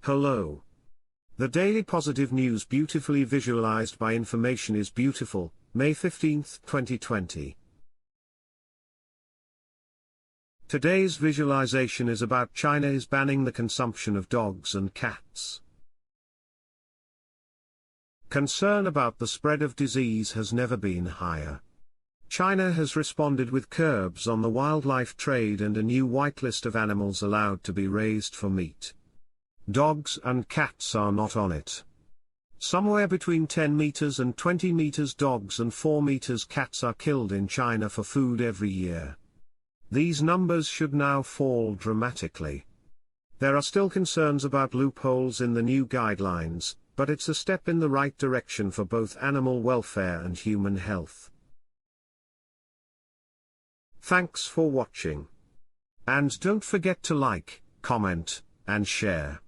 Hello. The daily positive news beautifully visualized by information is beautiful, May 15, 2020. Today's visualization is about China is banning the consumption of dogs and cats. Concern about the spread of disease has never been higher. China has responded with curbs on the wildlife trade and a new whitelist of animals allowed to be raised for meat. Dogs and cats are not on it. Somewhere between 10 meters and 20 meters dogs and 4 meters cats are killed in China for food every year. These numbers should now fall dramatically. There are still concerns about loopholes in the new guidelines, but it's a step in the right direction for both animal welfare and human health. Thanks for watching. And don't forget to like, comment, and share.